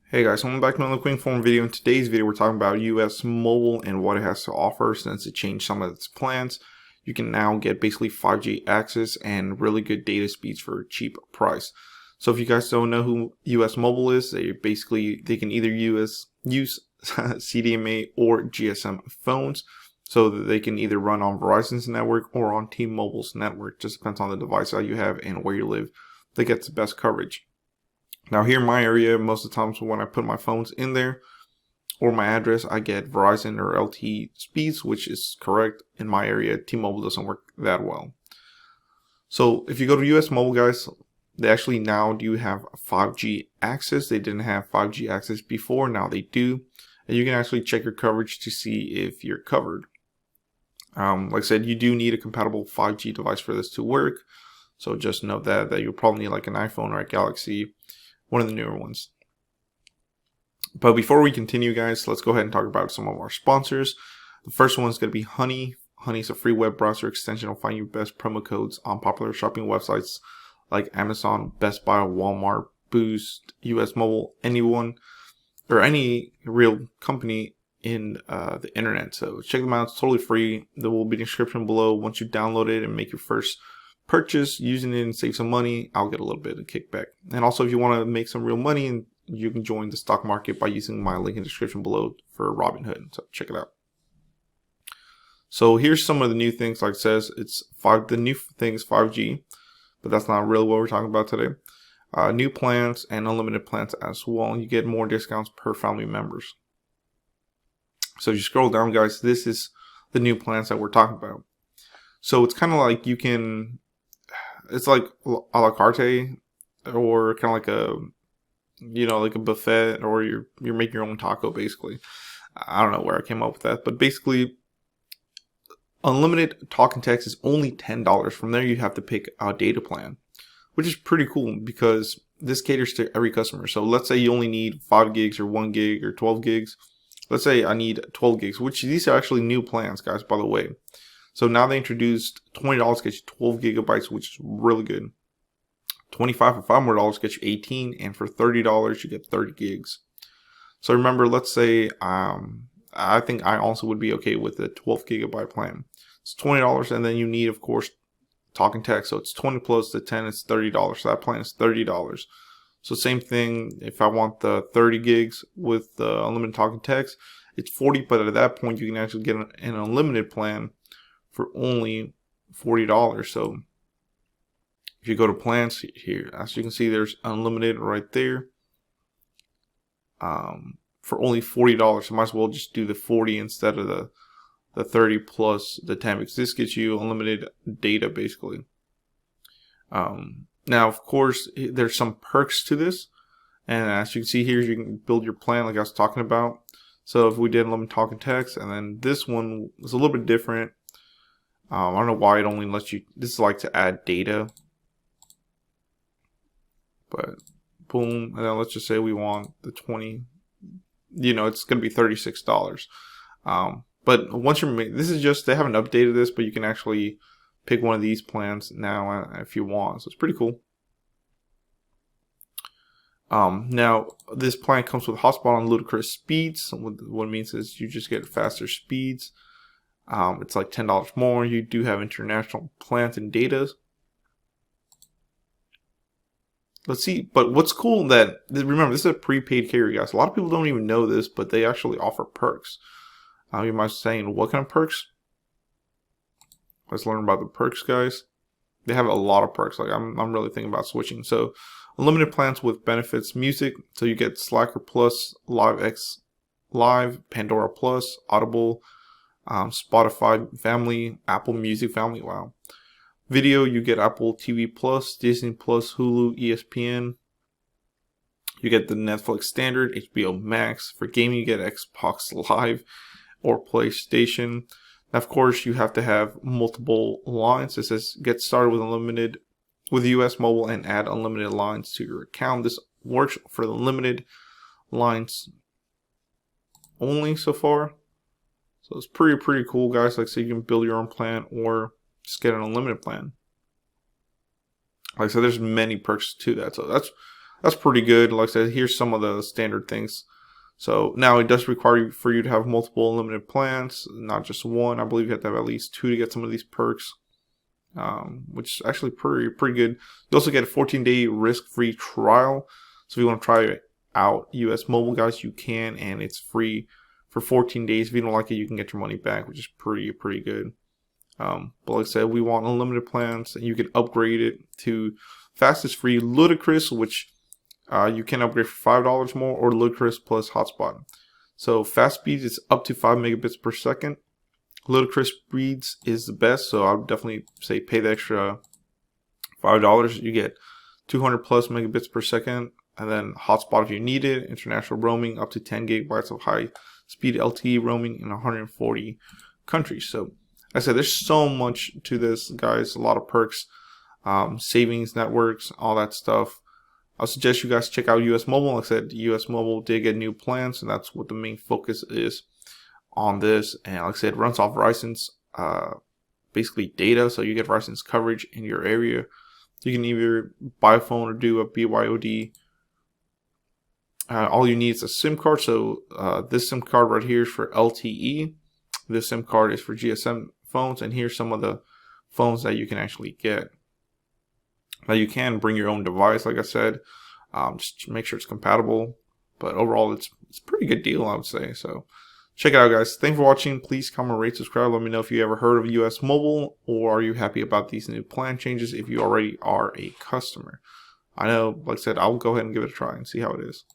Hey guys, welcome back to another quick form video. In today's video, we're talking about US Mobile and what it has to offer since it changed some of its plans. You can now get basically 5G access and really good data speeds for a cheap price. So if you guys don't know who US Mobile is, they can either use CDMA or GSM phones. So that they can either run on Verizon's network or on T-Mobile's network. Just depends on the device that you have and where you live that gets the best coverage. Now here in my area, most of the times when I put my phones in there or my address, I get Verizon or LTE speeds, which is correct. In my area, T-Mobile doesn't work that well. So if you go to US Mobile, guys, they actually now do have 5G access. They didn't have 5G access before, now they do. And you can actually check your coverage to see if you're covered. Like I said, you do need a compatible 5G device for this to work. So just note that you'll probably need like an iPhone or a Galaxy, one of the newer ones. But before we continue, guys, let's go ahead and talk about some of our sponsors. The first one is going to be Honey. Honey is a free web browser extension. Will find you best promo codes on popular shopping websites like Amazon, Best Buy, Walmart, Boost, US Mobile, anyone or any real company in the internet. So check them out. It's totally free. There will be a description below. Once you download it and make your first purchase using it and save some money, I'll get a little bit of kickback. And also, if you want to make some real money, and you can join the stock market by using my link in the description below for Robinhood. So check it out. So here's some of the new things. Like it says, the new thing is 5G, but that's not really what we're talking about today. New plans and unlimited plans as well. You get more discounts per family members. So if you scroll down, guys, this is the new plans that we're talking about. So it's kind of like it's like a la carte, or kind of like like a buffet, or you're making your own taco basically. I don't know where I came up with that, but basically unlimited talk and text is only $10. From there you have to pick a data plan, which is pretty cool because this caters to every customer. So let's say you only need 5 gigs or 1 gig or 12 gigs. Let's say I need 12 gigs, which these are actually new plans, guys, by the way. So now they introduced $20 gets you 12 gigabytes, which is really good. $25 or $5 more gets you 18, and for $30 you get 30 gigs. So remember, let's say I think I also would be okay with the 12 gigabyte plan. It's $20, and then you need, of course, talk and text. So it's 20 plus the 10, it's $30. So that plan is $30. So same thing, if I want the 30 gigs with the unlimited talk and text, it's 40, but at that point you can actually get an unlimited plan for only $40. So if you go to plans here, as you can see, there's unlimited right there for only $40. So might as well just do the 40 instead of the 30 plus the 10, because this gets you unlimited data basically. Now, of course, there's some perks to this, and as you can see here, you can build your plan like I was talking about. So if we did unlimited talk and text, and then this one was a little bit different. I don't know why it only lets you, this is like to add data, but boom, and then let's just say we want the 20, it's going to be $36. But once this is just, they haven't updated this, but you can actually pick one of these plans now if you want. So it's pretty cool. Now this plan comes with hotspot on ludicrous speeds. What it means is you just get faster speeds. It's like $10 more. You do have international plans and data. Let's see. But what's cool that, remember, this is a prepaid carrier, guys. A lot of people don't even know this, but they actually offer perks. You might be saying, what kind of perks? Let's learn about the perks, guys. They have a lot of perks. Like I'm really thinking about switching. So unlimited plans with benefits: music. So you get Slacker Plus, Live, Pandora Plus, Audible, Spotify family, Apple Music family. Wow. Video, you get Apple TV Plus, Disney Plus, Hulu, ESPN. You get the Netflix standard, HBO Max. For gaming, you get Xbox Live or PlayStation. Now, of course, you have to have multiple lines. It says get started with unlimited with US Mobile and add unlimited lines to your account. This works for the limited lines only so far. So it's pretty cool, guys. Like, so you can build your own plan or just get an unlimited plan. Like I said, there's many perks to that. So that's pretty good. Like I said, here's some of the standard things. So now it does require for you to have multiple unlimited plans, not just one. I believe you have to have at least 2 to get some of these perks, which is actually pretty good. You also get a 14-day risk-free trial. So if you want to try out US Mobile, guys, you can, and it's free for 14 days. If you don't like it, you can get your money back, which is pretty good. But like I said, we want unlimited plans, and you can upgrade it to fastest free Ludicrous, which you can upgrade for $5 more, or Ludicrous plus Hotspot. So fast speeds is up to 5 megabits per second. Ludicrous speeds is the best, so I would definitely say pay the extra $5. You get 200 plus megabits per second, and then Hotspot if you need it. International roaming up to 10 gigabytes of high speed LTE roaming in 140 countries. So I said there's so much to this, guys. A lot of perks, savings networks, all that stuff. I'll suggest you guys check out US Mobile. Like I said, US Mobile did get new plans, and that's what the main focus is on this. And like I said, it runs off Verizon's basically data, so you get Verizon's coverage in your area. You can either buy a phone or do a BYOD. All you need is a SIM card. So this SIM card right here is for LTE. This SIM card is for GSM phones, and here's some of the phones that you can actually get. Now you can bring your own device, like I said, just make sure it's compatible. But overall, it's a pretty good deal, I would say. So check it out, guys. Thanks for watching. Please comment, rate, subscribe. Let me know if you ever heard of US Mobile, or are you happy about these new plan changes if you already are a customer. I know, like I said, I'll go ahead and give it a try and see how it is.